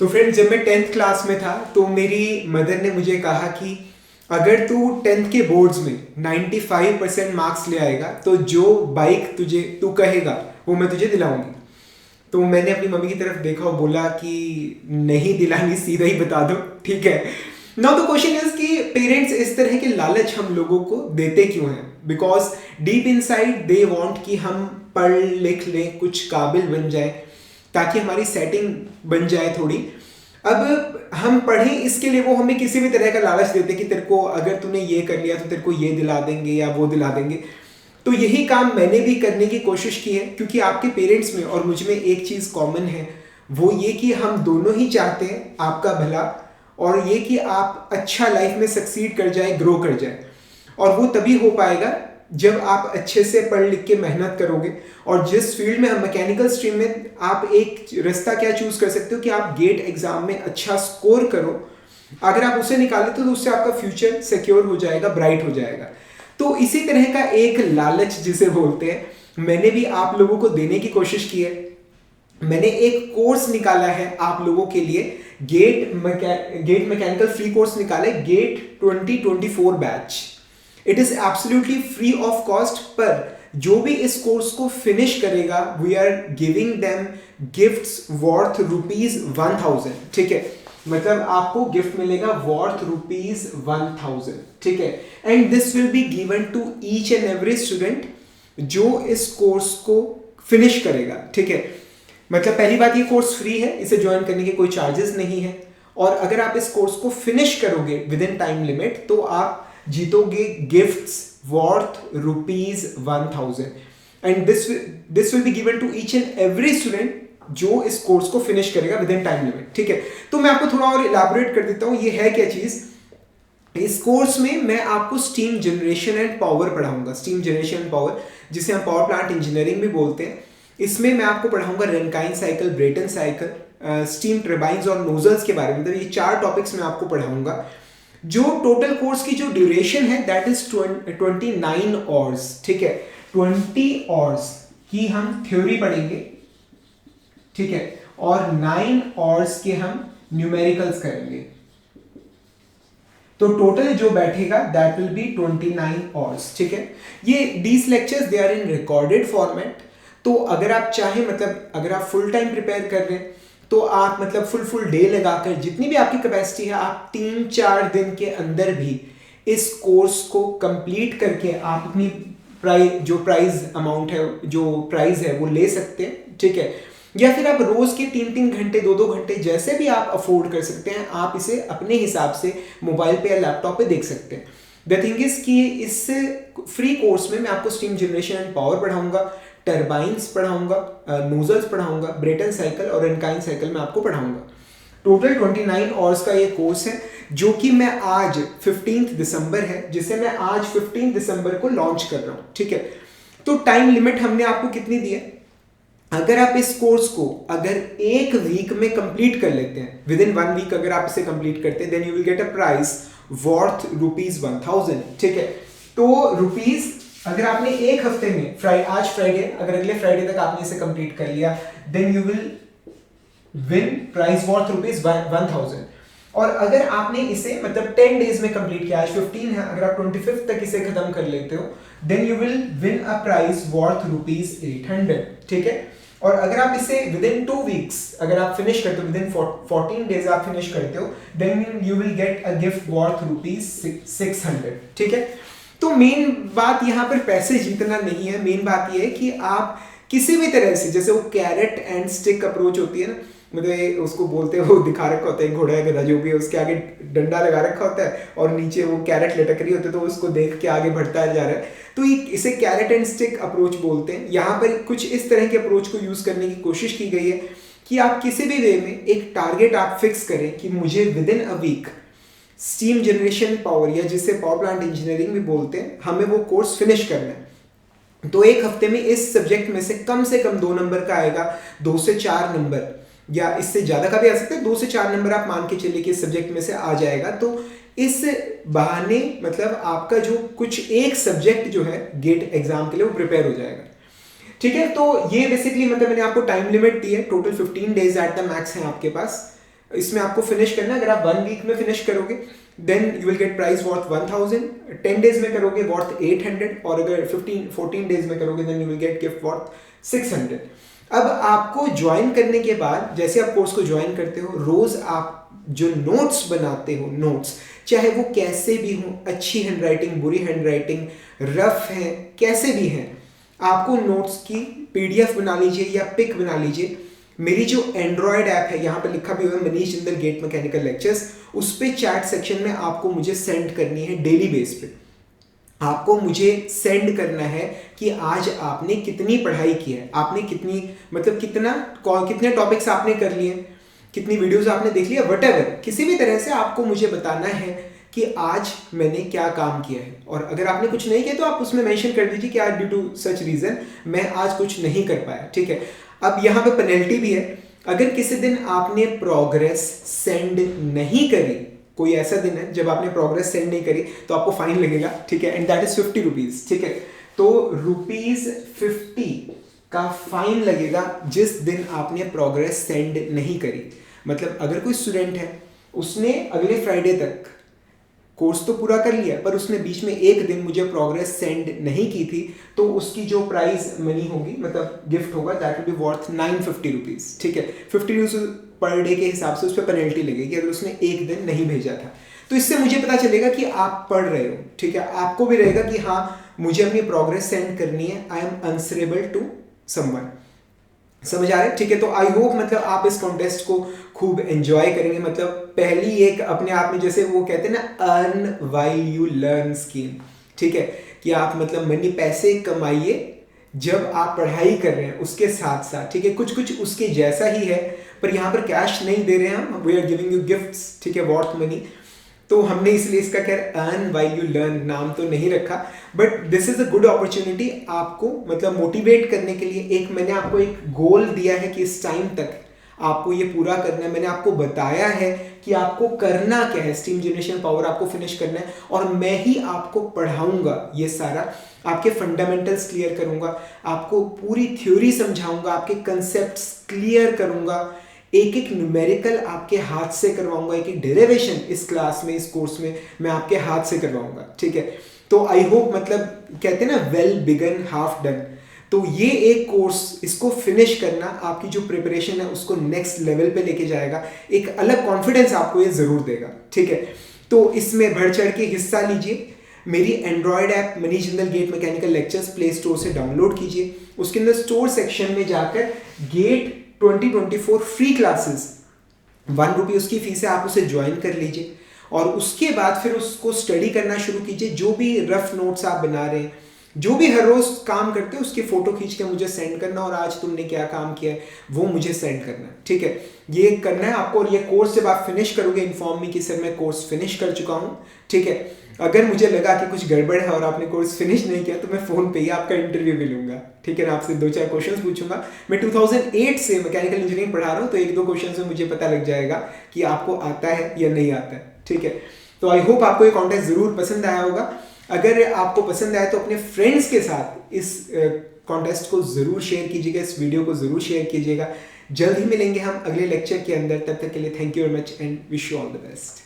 तो फ्रेंड, जब मैं 10th क्लास में था तो मेरी मदर ने मुझे कहा कि अगर तू 10th के बोर्ड्स में 95% मार्क्स ले आएगा तो जो बाइक तू कहेगा वो मैं तुझे दिलाऊंगी। तो मैंने अपनी मम्मी की तरफ देखा और बोला कि नहीं दिलानी, सीधा ही बता दो, ठीक है। नाउ द क्वेश्चन इज कि पेरेंट्स इस तरह के लालच हम लोगों को देते क्यों हैं? Because deep inside they want कि हम पढ़ लिख लें, कुछ काबिल बन जाए, ताकि हमारी सेटिंग बन जाए थोड़ी। अब हम पढ़ें इसके लिए वो हमें किसी भी तरह का लालच देते कि तेरे को अगर तूने ये कर लिया तो तेरे को ये दिला देंगे या वो दिला देंगे। तो यही काम मैंने भी करने की कोशिश की है, क्योंकि आपके पेरेंट्स में और मुझ में एक चीज़ कॉमन है, वो ये कि हम दोनों ही चाहते हैं आपका भला, और ये कि आप अच्छा लाइफ में सक्सीड कर जाए, ग्रो कर जाए। और वो तभी हो पाएगा जब आप अच्छे से पढ़ लिख के मेहनत करोगे। और जिस फील्ड में हम मैकेनिकल स्ट्रीम में, आप एक रास्ता क्या चूज कर सकते हो कि आप गेट एग्जाम में अच्छा स्कोर करो। अगर आप उसे निकाले तो उससे आपका फ्यूचर सिक्योर हो जाएगा, ब्राइट हो जाएगा। तो इसी तरह का एक लालच जिसे बोलते हैं, मैंने भी आप लोगों को देने की कोशिश की है। मैंने एक कोर्स निकाला है आप लोगों के लिए, गेट मैकेनिकल फ्री कोर्स निकाला है, GATE 2024 batch. It is absolutely free of cost, पर जो भी इस कोर्स को फिनिश करेगा we are giving them gifts worth ₹1000, ठीक है। मतलब आपको गिफ्ट मिलेगा वर्थ ₹1000, ठीक है। And this will be given to each and every student जो इस कोर्स को फिनिश करेगा, ठीक है। मतलब पहली बात, ये कोर्स फ्री है, इसे ज्वाइन करने के कोई चार्जेस नहीं है। और अगर आप इस कोर्स को फिनिश करोगे विद इन टाइम लिमिट तो आप जीतोगे gifts worth ₹1000। And this will be given to each and every student जो इस कोर्स को फिनिश करेगा विद इन टाइम लिमिट, ठीक है। तो मैं आपको थोड़ा और इलाबोरेट कर देता हूं ये है क्या चीज। इस कोर्स में मैं आपको स्टीम जनरेशन एंड पावर पढ़ाऊंगा, स्टीम जनरेशन एंड पावर, जिसे हम पावर प्लांट इंजीनियरिंग भी बोलते हैं। इसमें मैं आपको पढ़ाऊंगा Rankine cycle, Brayton cycle, steam turbines और नोजल्स के बारे में। मतलब ये 4 टॉपिक्स मैं आपको पढ़ाऊंगा। जो टोटल कोर्स की जो ड्यूरेशन है दैट इज 29 आवर्स, ठीक है। 20 आवर्स की हम थ्योरी पढ़ेंगे, ठीक है, और 9 आवर्स के हम न्यूमेरिकल्स करेंगे। तो टोटल जो बैठेगा दैट विल बी 29 आवर्स, ठीक है। ये these lectures they are in recorded format. तो अगर आप चाहें, मतलब अगर आप फुल टाइम प्रिपेयर कर रहे हैं तो आप मतलब फुल डे लगाकर, जितनी भी आपकी कैपेसिटी है, आप 3-4 दिन के अंदर भी इस कोर्स को कंप्लीट करके आप अपनी प्राइज अमाउंट है, जो प्राइस है वो ले सकते हैं, ठीक है। या फिर आप रोज के 3-3 घंटे, 2-2 घंटे, जैसे भी आप अफोर्ड कर सकते हैं, आप इसे अपने हिसाब से मोबाइल पे या लैपटॉप पे देख सकते हैं। द थिंग इज कि इस फ्री कोर्स में मैं आपको स्टीम जनरेशन एंड पावर पढ़ाऊंगा, टर्बाइंस पढ़ाऊंगा, नोजल्स पढ़ाऊंगा, ब्रेटन साइकिल और रैंकाइन साइकिल में आपको पढ़ाऊंगा। टोटल 29 आवर्स का ये कोर्स है, जो कि मैं आज 15 दिसंबर है, जिसे मैं आज 15 दिसंबर को लॉन्च कर रहा हूँ, ठीक है। तो टाइम लिमिट हमने आपको कितनी दी है? अगर आप इस कोर्स को अगर 1 वीक में कंप्लीट कर लेते हैं, विद इन 1 वीक अगर आप इसे कंप्लीट करते हैं, then you will get a prize worth ₹1000, ठीक है। तो रुपीज, अगर आपने 1 हफ्ते में आज फ्राइडे, अगर अगले फ्राइडे तक आपने इसे कंप्लीट कर लिया, then you will win prize worth ₹1000। और अगर आपने इसे मतलब 10 डेज में कंप्लीट किया, आज 15 है, अगर आप 25 तक इसे खत्म कर लेते हो, then you will win a prize worth ₹800, ठीक है। और अगर आप इसे विद इन 2 वीक्स अगर आप फिनिश करते हो, विद इन 14 डेज आप फिनिश करते हो, then you will get a gift worth ₹600, ठीक है। तो मेन बात यहाँ पर पैसे जीतना नहीं है, मेन बात यह है कि आप किसी भी तरह से, जैसे वो कैरेट एंड स्टिक अप्रोच होती है ना, मतलब उसको बोलते हैं, वो दिखा रखा होता है घोड़ा या गधा जो भी है, उसके आगे डंडा लगा रखा होता है और नीचे वो कैरेट लटक रही होती है, तो उसको देख के आगे बढ़ता जा रहा है। तो इसे कैरेट एंड स्टिक अप्रोच बोलते हैं। यहाँ पर कुछ इस तरह के अप्रोच को यूज करने की कोशिश की गई है कि आप किसी भी वे में एक टारगेट आप फिक्स करें कि मुझे within a week steam generation power, या जिसे पावर प्लांट इंजीनियरिंग भी बोलते हैं, हमें वो कोर्स फिनिश करना है। तो 1 हफ्ते में इस सब्जेक्ट में से कम 2 नंबर का आएगा, 2 से 4 नंबर, या इससे ज्यादा का भी आ सकता है, 2 से 4 नंबर आप मान के चलिए कि इस सब्जेक्ट में से आ जाएगा। तो इस बहाने मतलब आपका जो कुछ एक सब्जेक्ट जो है गेट एग्जाम के लिए वो प्रिपेयर हो जाएगा, ठीक है। तो ये बेसिकली मतलब मैंने आपको टाइम लिमिट दी है, total 15 days at the max है आपके पास। इसमें आपको फिनिश करना है। अगर आप 1 वीक में फिनिश करोगे then you will get prize worth 1000, 10 days में करोगे वर्थ 800, और अगर 14 डेज में करोगे then you will get gift worth 600। अब आपको ज्वाइन करने के बाद, जैसे आप कोर्स को ज्वाइन करते हो, रोज आप जो नोट्स बनाते हो, नोट्स चाहे वो कैसे भी हो, अच्छी हैंडराइटिंग, बुरी हैंडराइटिंग, रफ है, कैसे भी हैं, आपको नोट्स की पीडीएफ बना लीजिए या पिक बना लीजिए। मेरी जो एंड्रॉयड ऐप है, यहाँ पे लिखा भी हुआ है Manish Jindal GATE mechanical lectures, उस पे चैट सेक्शन में आपको मुझे सेंड करनी है डेली बेस पे। आपको मुझे सेंड करना है कि आज आपने कितनी पढ़ाई की है, आपने कितनी मतलब कितने टॉपिक्स आपने कर लिए, कितनी वीडियोस आपने देख लिया, व्हाटएवर, किसी भी तरह से आपको मुझे बताना है कि आज मैंने क्या काम किया है। और अगर आपने कुछ नहीं किया तो आप उसमें मेंशन कर दीजिए कि आज ड्यू टू सच रीजन मैं आज कुछ नहीं कर पाया, ठीक है। अब यहाँ पे पेनल्टी भी है, अगर किसी दिन आपने प्रोग्रेस सेंड नहीं करी, कोई ऐसा दिन है जब आपने प्रोग्रेस सेंड नहीं करी, तो आपको फाइन लगेगा, ठीक है, एंड दैट इज 50 रुपीज, ठीक है। तो ₹50 का फाइन लगेगा जिस दिन आपने प्रोग्रेस सेंड नहीं करी। मतलब अगर कोई स्टूडेंट है, उसने अगले फ्राइडे तक कोर्स तो पूरा कर लिया, पर उसने बीच में एक दिन मुझे प्रोग्रेस सेंड नहीं की थी, तो उसकी जो प्राइस मनी होगी, मतलब गिफ्ट होगा, that will be worth 950 rupees, ठीक है। 50 रुपीज पर डे के हिसाब से उस पर पेनल्टी लगेगी अगर उसने एक दिन नहीं भेजा था। तो इससे मुझे पता चलेगा कि आप पढ़ रहे हो, ठीक है। आपको भी रहेगा कि हाँ मुझे अपनी प्रोग्रेस सेंड करनी है, I am answerable to someone. समझ आ रहे, ठीक है। तो आई होप मतलब आप इस कॉन्टेस्ट को खूब एंजॉय करेंगे। मतलब पहली एक अपने आप में, जैसे वो कहते हैं ना, earn while you learn scheme, ठीक है, कि आप मतलब मनी, पैसे कमाइए जब आप पढ़ाई कर रहे हैं उसके साथ साथ, ठीक है। कुछ उसके जैसा ही है, पर यहाँ पर कैश नहीं दे रहे हैं हम, we are giving you gifts, ठीक है, वर्थ मनी। तो हमने इसलिए इसका खैर अर्न व्हाइल यू लर्न नाम तो नहीं रखा, but this is a good opportunity आपको मतलब मोटिवेट करने के लिए। एक मैंने आपको एक गोल दिया है कि इस टाइम तक आपको ये पूरा करना है। मैंने आपको बताया है कि आपको करना क्या है, स्टीम जनरेशन पावर आपको फिनिश करना है, और मैं ही आपको पढ़ाऊंगा ये सारा, आपके फंडामेंटल्स क्लियर करूंगा, आपको पूरी थ्योरी समझाऊंगा, आपके कंसेप्ट्स क्लियर करूंगा, एक एक न्यूमेरिकल आपके हाथ से करवाऊंगा, एक एक डेरिवेशन इस क्लास में, इस कोर्स में मैं आपके हाथ से करवाऊंगा, ठीक है। तो आई होप, मतलब कहते हैं ना, वेल बिगन हाफ डन। तो ये एक कोर्स, इसको फिनिश करना आपकी जो प्रिपरेशन है उसको नेक्स्ट लेवल पे लेके जाएगा, एक अलग कॉन्फिडेंस आपको ये जरूर देगा, ठीक है। तो इसमें बढ़ चढ़ के हिस्सा लीजिए। मेरी android app Manish Jindal GATE mechanical lectures play store से डाउनलोड कीजिए, उसके अंदर स्टोर सेक्शन में जाकर गेट 2024 फ्री क्लासेस, ₹1 उसकी फीस है, आप उसे ज्वाइन कर लीजिए, और उसके बाद फिर उसको स्टडी करना शुरू कीजिए। जो भी रफ नोट्स आप बना रहे हैं, जो भी हर रोज काम करते हैं, उसकी फोटो खींच के मुझे सेंड करना, और आज तुमने क्या काम किया है वो मुझे सेंड करना, ठीक है। ये करना है आपको, और ये कोर्स जब आप फिनिश करोगे इन्फॉर्म मी कि सर मैं कोर्स फिनिश कर चुका हूँ, ठीक है। अगर मुझे लगा कि कुछ गड़बड़ है और आपने कोर्स फिनिश नहीं किया, तो मैं फोन पे ही आपका इंटरव्यू भी लूंगा, ठीक है ना। आपसे 2-4 क्वेश्चंस पूछूंगा। मैं 2008 से मैकेनिकल इंजीनियरिंग पढ़ा रहा हूँ, तो 1-2 क्वेश्चन में मुझे पता लग जाएगा कि आपको आता है या नहीं आता है, ठीक है। तो आई होप आपको ये कॉन्टेस्ट जरूर पसंद आया होगा। अगर आपको पसंद आया तो अपने फ्रेंड्स के साथ इस कॉन्टेस्ट को जरूर शेयर कीजिएगा, इस वीडियो को जरूर शेयर कीजिएगा। जल्द ही मिलेंगे हम अगले लेक्चर के अंदर, तब तक के लिए thank you very much and wish you all the best.